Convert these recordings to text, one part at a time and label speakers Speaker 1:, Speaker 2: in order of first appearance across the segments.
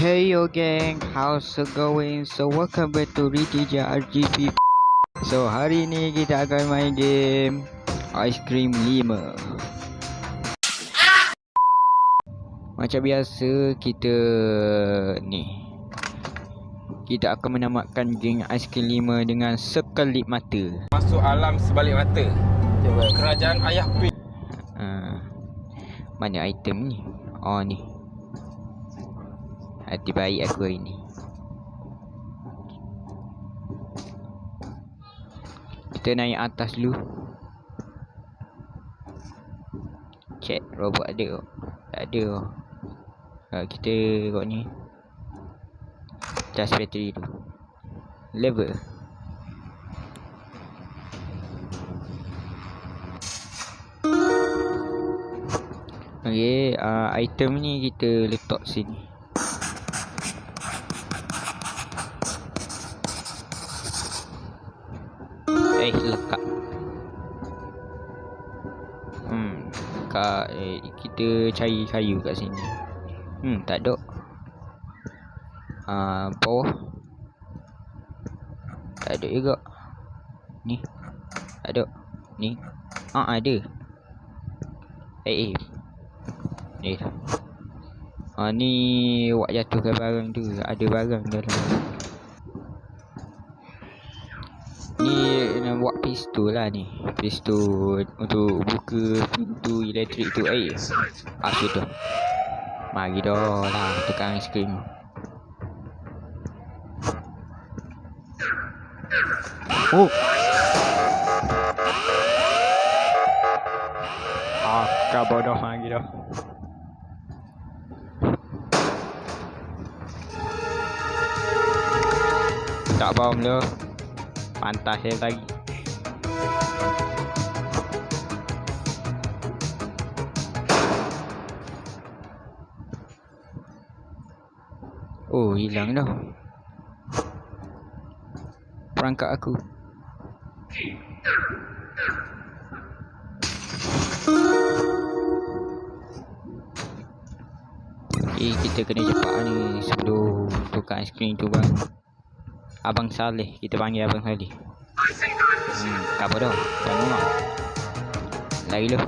Speaker 1: Hey yo gang, how's it going? So welcome back to Ritija RGB. So hari ni kita akan main game Ice Cream 5. Macam biasa kita akan menamatkan geng Ice Cream 5 dengan sekelip mata.
Speaker 2: Masuk alam sebalik mata. Kerajaan Ayah P.
Speaker 1: Mana item ni? Oh ni. Hati baik aku hari ni. Kita naik atas dulu. Check robot ada. Tak ada. Kita kat ni. Charge bateri dulu. Level. Okay, item ni kita letak sini. Lekat. Kita cari kayu kat sini. Tak ada. Bawah. Tak ada juga. Ni. Tak ada. Ni. Ada. Ni. Ni awak jatuhkan barang tu. Ada barang dalam. Ni nak buat pistol lah ni. Pistol untuk buka pintu elektrik tu. Sudah. Mari dah lah tekan ice cream. Kau bodoh lagi dah. Tak bom dah. Pantas saya lagi. Oh, hilang dah perangkat aku. Kita kena cepat ni sebelum tukar ice cream tu bang. Abang Saleh, kita panggil Abang Saleh. Tak apa dah, jangan nak. Lari lah.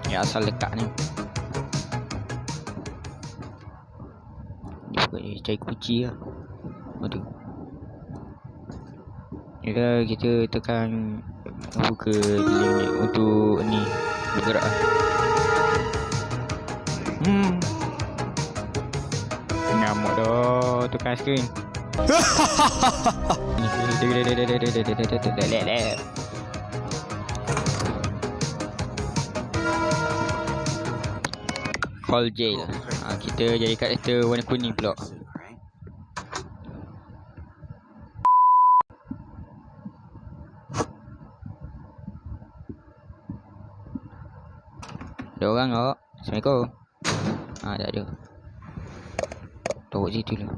Speaker 1: Ya asal lekat ni. Dia cari kunci lah. Aduh. Kita tekan buka link ni untuk ni bergerak lah. Ngamuk dah tukang screen. Call jail. Kita jadi karakter warna kuning pula. Ada orang tak? Assalamualaikum. Tak ada. Tahu situ lah.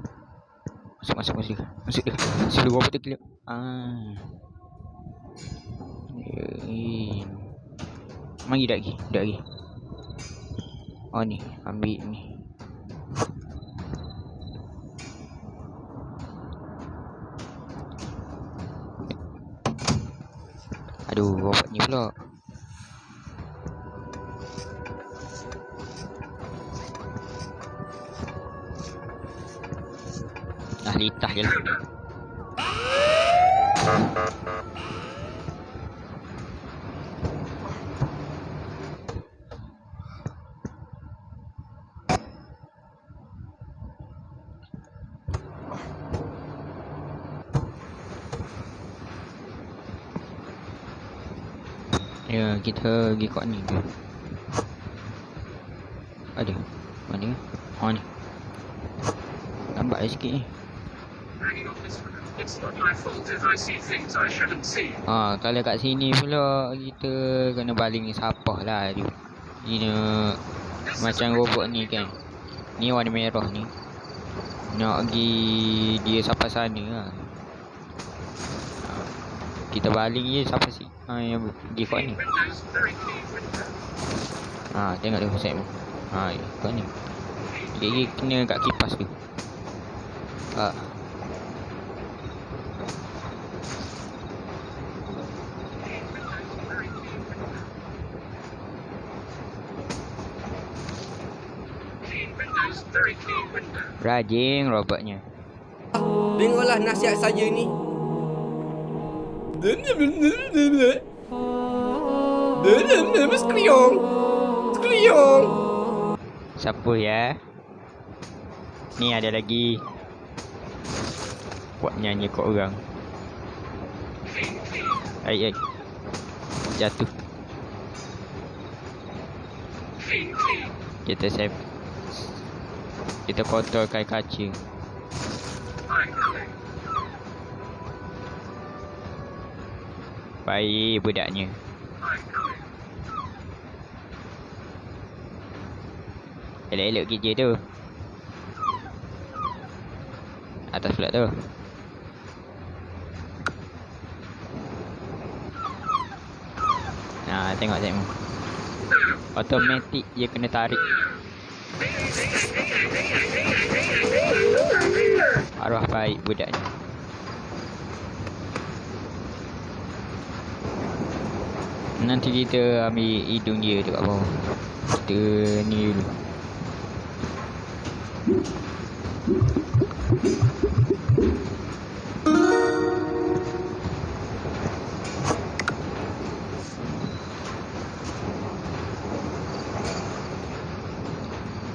Speaker 1: Masuk dia. Sebelum apa tu kelip. Mari dak lagi. Oh ni, ambil ni. Aduh, robot ni pula. Litah je lah. Ya, kita pergi kat ni tu. Ada. Mana? Ni. Lambat lah sikit ni. Kalau kat sini pula kita kena baling sapah lah tu. Ini macam robot ni kan. Ni warna merah ni. Nak pergi dia sampai sana lah. Kita baling je sampai si yang pergi kat ni. Tengok dia set. Ha, kau ni. Gigi kena kat kipas tu. Ha. Rajin robotnya.
Speaker 3: Dengarlah nasihat saya ni. Skriong. Skriong.
Speaker 1: Siapa ya? Ni ada lagi. Buat nyanyi kat orang. Ai. Jatuh. Kita save. Kita kotorkan kaca. Baik budaknya. Elok-elok kerja tu. Atas pula tu. Nah, tengok. Automatik dia kena tarik. Arwah baik budaknya. Nanti kita ambil hidung dia tu kat bawah. Kita ni dulu.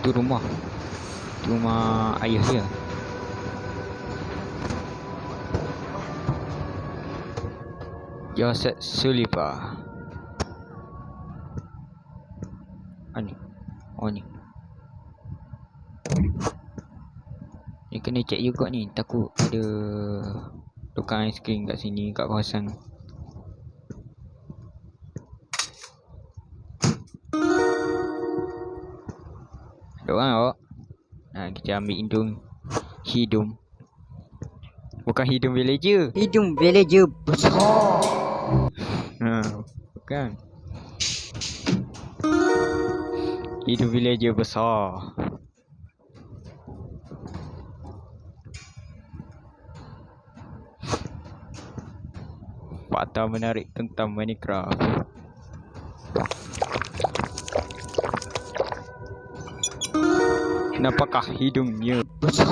Speaker 1: Tu rumah. Rumah ayah dia. Joseph Sullivan. Ni. Oh ni. Ni kena check juga ni. Takut ada tukang aiskrim kat sini, kat kawasan. Ada orang awak. Nah, kita ambil hidung. Bukan hidung villager.
Speaker 4: Hidung villager besar.
Speaker 1: Bukan. Hidung villager besar. Fakta menarik tentang Minecraft. Nampakah hidungnya
Speaker 4: Besar.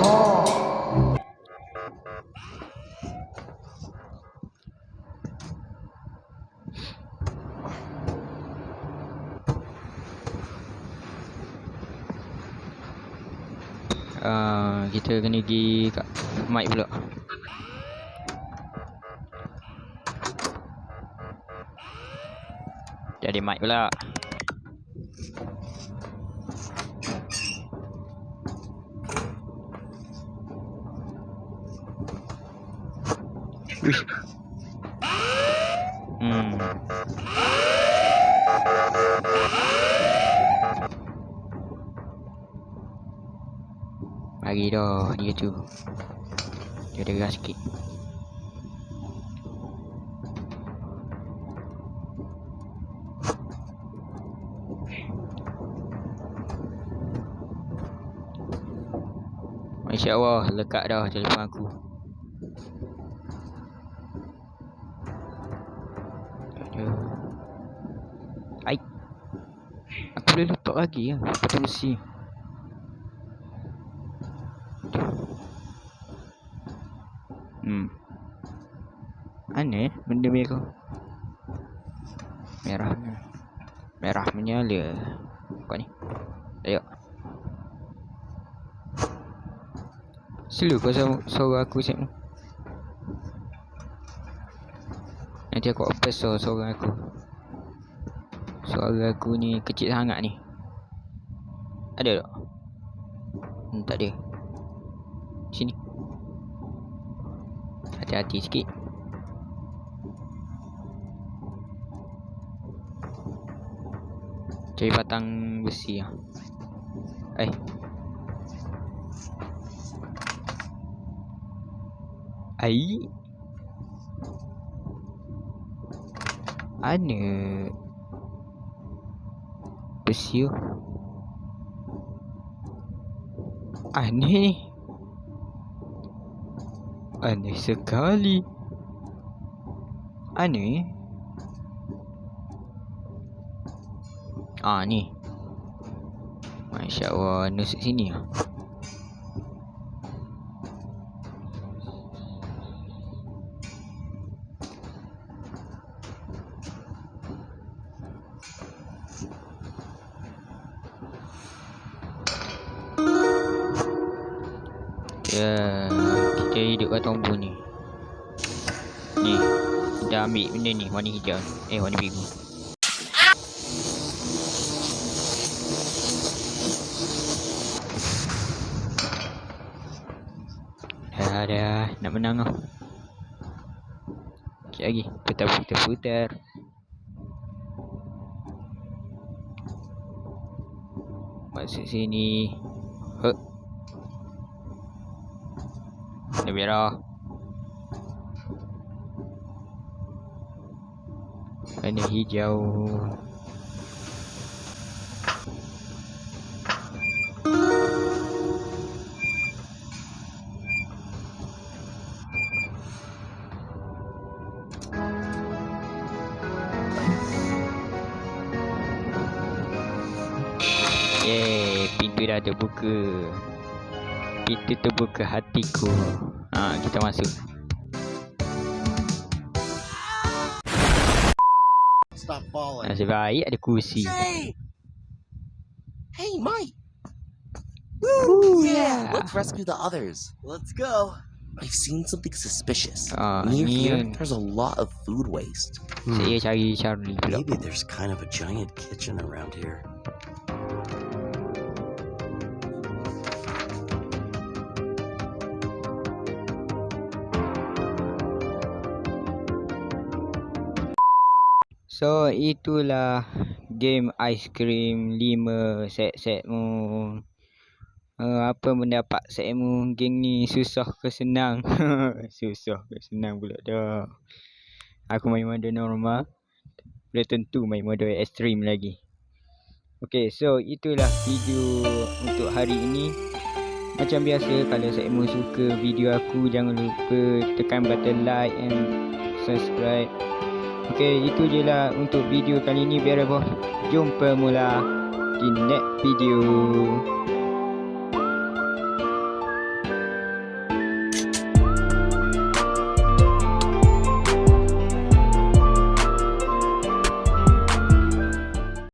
Speaker 1: Kita kena pergi kat mic pula. Jadi mic pula. Wish. Bagi dah dia tu. Dia deras sikit. Masya Allah, lekat dah telefon aku. Ai. Aku boleh letak lagi ya. Betul sih. Aneh benda merah. Merah menyala. Kau ni. Ayo. Slow kau suara aku siap. Nanti aku opes suara aku. Suara aku ni kecil sangat ni. Ada tak? Tak ada. Sini. Hati-hati sikit. Cari batang besi lah. Ai. Ana besi tu. Aneh ni. Aneh sekali. Aneh. Ni. Masya Allah, nusuk sini lah. Ya, kita hidup kat tombol ni. Ni, kita ambil benda ni, warna hijau ni. Warna biru. Dah, nak menang lah. Sikit lagi, putar. Masuk sini. Warna merah. Warna hijau. Yeay, pintu dah terbuka. Pintu terbuka hatiku. Kita masuk.
Speaker 5: Stop falling.
Speaker 1: Nasib baik ada kursi.
Speaker 5: Hey, Mike.
Speaker 1: Woo, yeah.
Speaker 5: Let's rescue the others. Let's go. I've seen something suspicious. Near
Speaker 1: ni
Speaker 5: here,
Speaker 1: kan.
Speaker 5: there's a lot of food waste.
Speaker 1: Saya cari Charlie pula.
Speaker 5: Maybe there's kind of a giant kitchen around here.
Speaker 1: So itulah game aiskrim 5 set-setmu. Apa mendapat setmu? Game ni susah ke senang? Susah ke senang pula dah. Aku main mode normal. Belum tentu main mode ekstrim lagi. Okay, so itulah video untuk hari ini. Macam biasa, kalau setmu suka video aku, jangan lupa tekan button like and subscribe. Okay, itu je lah untuk video kali ni. Biar apa, jumpa mula di next video.